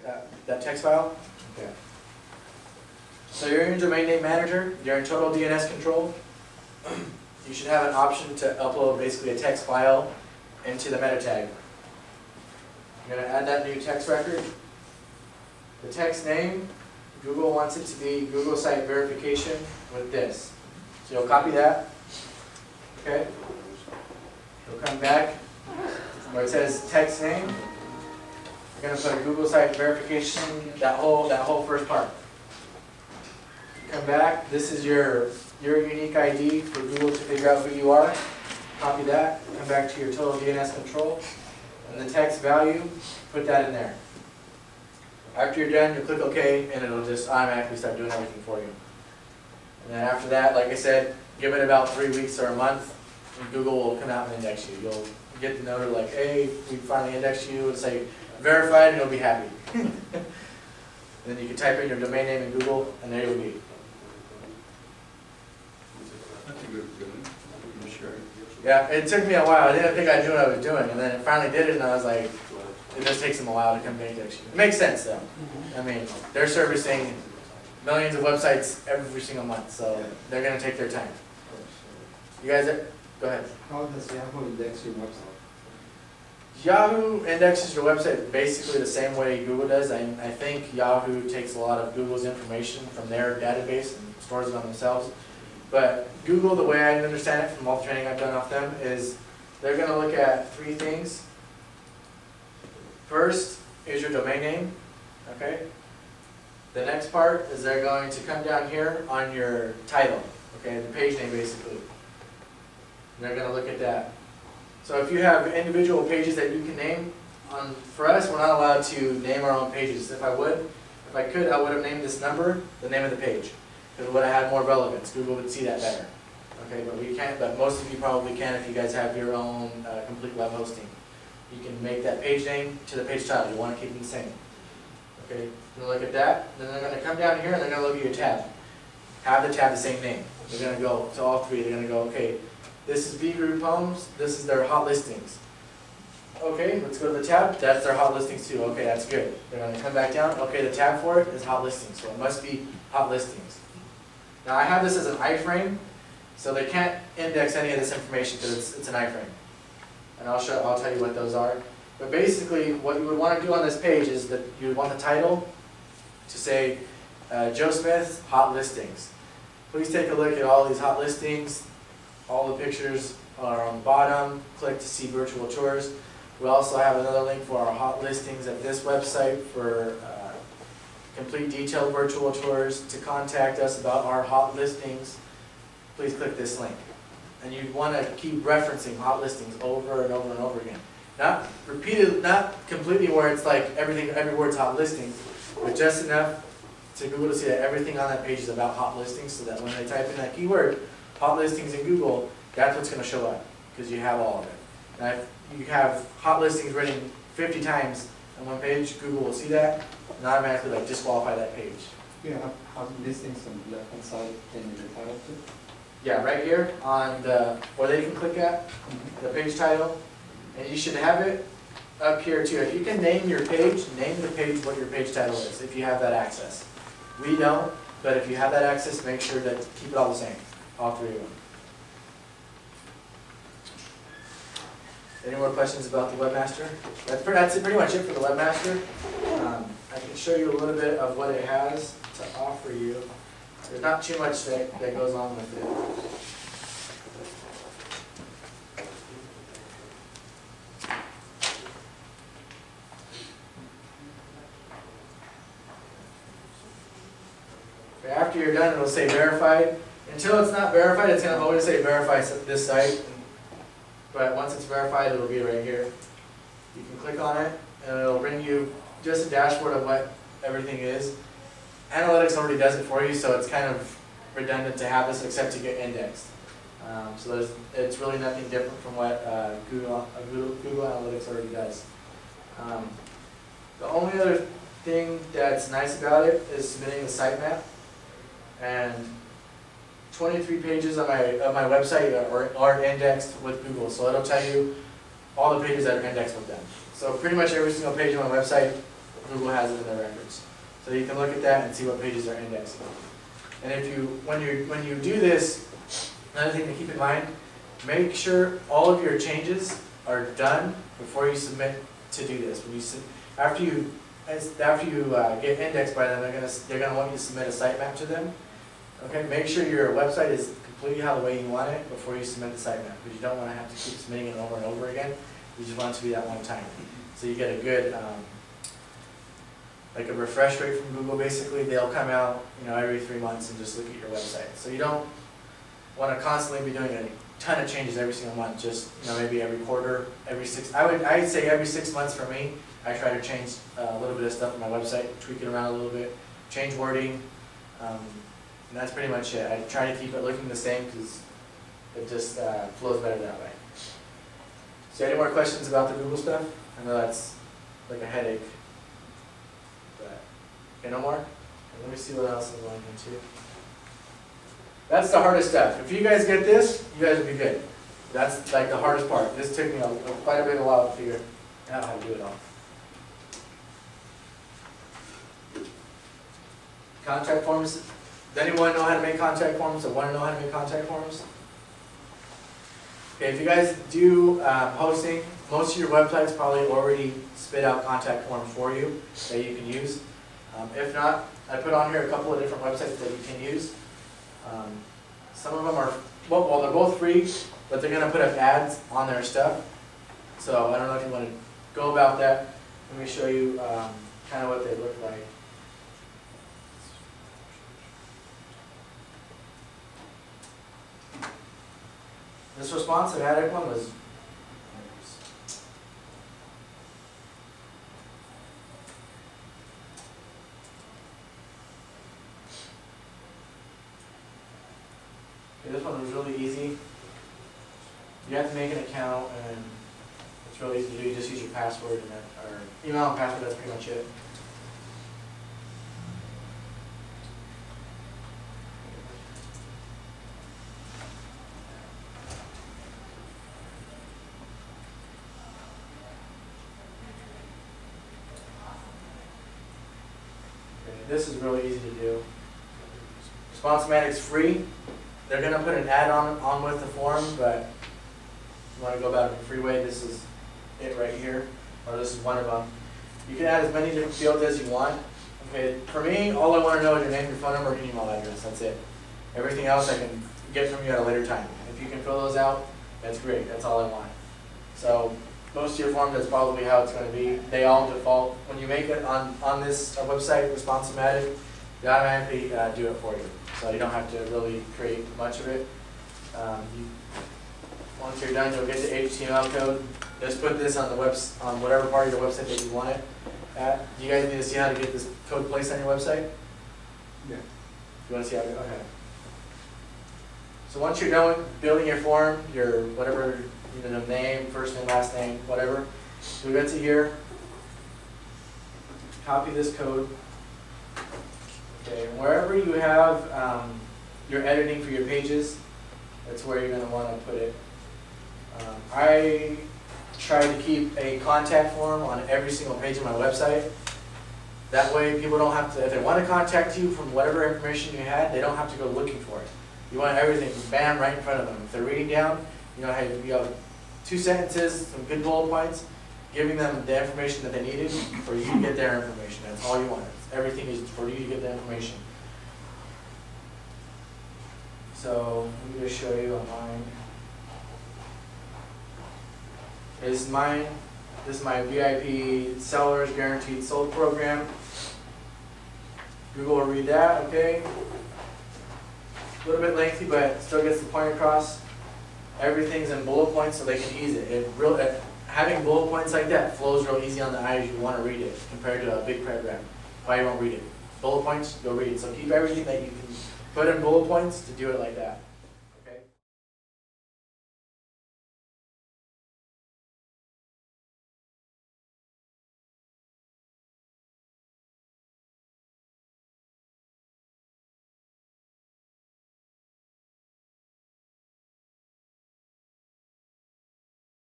That text file? Okay. So you're in domain name manager, you're in total DNS control. You should have an option to upload basically a text file into the meta tag. I'm going to add that new text record. The text name, Google wants it to be Google site verification with this. So you'll copy that. Okay. You'll come back where it says text name. You're going to put Google site verification, that whole first part. Come back. This is your unique ID for Google to figure out who you are. Copy that. Come back to your total DNS control. And the text value, put that in there. After you're done, you click OK, and it'll just automatically start doing everything for you. And then after that, like I said, give it about 3 weeks or a month, and Google will come out and index you. You'll get the note like, hey, we finally indexed you, and say verified, and you'll be happy. And then you can type in your domain name in Google, and there you'll be. That's a good feeling. I'm sure. Yeah, it took me a while. I didn't think I knew what I was doing, and then it finally did it, and I was like, it just takes them a while to come to index you. It makes sense, though. I mean, they're servicing millions of websites every single month, so they're going to take their time. You guys, go ahead. How does Yahoo index your website? Yahoo indexes your website basically the same way Google does. I think Yahoo takes a lot of Google's information from their database and stores it on themselves. But Google, the way I understand it from all the training I've done off them, is they're going to look at 3 things. First is your domain name, okay? The next part is they're going to come down here on your title, okay, the page name basically. And they're going to look at that. So if you have individual pages that you can name, for us, we're not allowed to name our own pages. If I could, I would have named this number the name of the page, because it would have had more relevance. Google would see that better. Okay, but we can't. But most of you probably can if you guys have your own complete web hosting. You can make that page name to the page title. You want to keep them the same. Okay, you look at that. Then they're going to come down here and they're going to look at your tab. Have the tab the same name. They're going to go to all 3. They're going to go, okay, this is V Group Homes. This is their hot listings. Okay, let's go to the tab. That's their hot listings too. Okay, that's good. They're going to come back down. Okay, the tab for it is hot listings, so it must be hot listings. Now I have this as an iframe, so they can't index any of this information because it's an iframe. And I'll tell you what those are. But basically, what you would want to do on this page is that you would want the title to say Joe Smith's hot listings. Please take a look at all these hot listings. All the pictures are on the bottom. Click to see virtual tours. We also have another link for our hot listings at this website for complete detailed virtual tours. To contact us about our hot listings, please click this link. And you want to keep referencing hot listings over and over and over again. Not repeated, not completely where it's like every word's hot listings, but just enough to Google to see that everything on that page is about hot listings, so that when they type in that keyword, hot listings in Google, that's what's going to show up, because you have all of it. Now, if you have hot listings written 50 times on one page, Google will see that and automatically like disqualify that page. You have hot listings on the left hand side in the title too? Yeah, right here on the, where they can click at, the page title, and you should have it up here too. If you can name your page, name the page what your page title is, if you have that access. We don't, but if you have that access, make sure to keep it all the same, all 3 of them. Any more questions about the Webmaster? That's pretty much it for the Webmaster. I can show you a little bit of what it has to offer you. There's not too much that goes on with it. Okay, after you're done, it'll say verified. Until it's not verified, it's going to always say verify this site. But once it's verified, it'll be right here. You can click on it, and it'll bring you just a dashboard of what everything is. Analytics already does it for you, so it's kind of redundant to have this except to get indexed. So it's really nothing different from what Google Analytics already does. The only other thing that's nice about it is submitting the sitemap. And 23 pages of my website are indexed with Google, so it'll tell you all the pages that are indexed with them. So pretty much every single page on my website Google has it in their records. So you can look at that and see what pages are indexing. And if you, when you do this, another thing to keep in mind, make sure all of your changes are done before you submit to do this. When you after you get indexed by them, they're gonna want you to submit a sitemap to them. Okay, make sure your website is completely how the way you want it before you submit the sitemap, because you don't want to have to keep submitting it over and over again. You just want it to be that one time. So you get a good, like a refresh rate from Google. Basically, they'll come out, every 3 months and just look at your website. So you don't want to constantly be doing a ton of changes every single month. Just maybe every quarter, every 6. I'd say every 6 months for me. I try to change a little bit of stuff on my website, tweak it around a little bit, change wording, and that's pretty much it. I try to keep it looking the same because it just flows better that way. So any more questions about the Google stuff? I know that's like a headache. But, okay, no more? Okay, let me see what else I'm going into. That's the hardest stuff. If you guys get this, you guys will be good. That's like the hardest part. This took me quite a bit of a while to figure out how to do it all. Contact forms. Does anyone know how to make contact forms or want to know how to make contact forms? Okay, if you guys do hosting, most of your websites probably already spit out contact forms for you that you can use. If not, I put on here a couple of different websites that you can use. Some of them are, well, they're both free, but they're going to put up ads on their stuff. So I don't know if you want to go about that. Let me show you kind of what they look like. This responsive attic one was, this one was really easy. You have to make an account, and it's really easy to do. You just use your password and or email and password. That's pretty much it. This is really easy to do. Responsimatic's free. They're going to put an add on with the form, but if you want to go about it in a free way, this is it right here, or this is one of them. You can add as many different fields as you want. Okay, for me, all I want to know is your name, your phone number, and email address. That's it. Everything else I can get from you at a later time. If you can fill those out, that's great. That's all I want. So most of your forms, that's probably how it's going to be. They all default. When you make it on this website, Responsimatic, they automatically do it for you. So you don't have to really create much of it. Once you're done, you'll get the HTML code. Just put this on the on whatever part of your website that you want it at. Do you guys need to see how to get this code placed on your website? Yeah. You want to see how to? Okay. So once you're done with building your form, your whatever, name, first name, last name, whatever, you'll get to here. Copy this code. Okay, and wherever you have your editing for your pages, that's where you're going to want to put it. I try to keep a contact form on every single page of my website. That way people don't have to, if they want to contact you from whatever information you had, they don't have to go looking for it. You want everything, bam, right in front of them. If they're reading down, hey, you have 2 sentences, some good bullet points, giving them the information that they needed for you to get their information. That's all you want. Everything is for you to get the information. So let me just show you on mine. This is mine. This is my VIP Sellers Guaranteed Sold program. Google will read that, okay? A little bit lengthy, but still gets the point across. Everything's in bullet points so they can ease it. Having bullet points like that flows real easy on the eye as you want to read it compared to a big paragraph. Why you won't read it? Bullet points, you'll read it. So keep everything that you can put in bullet points to do it like that.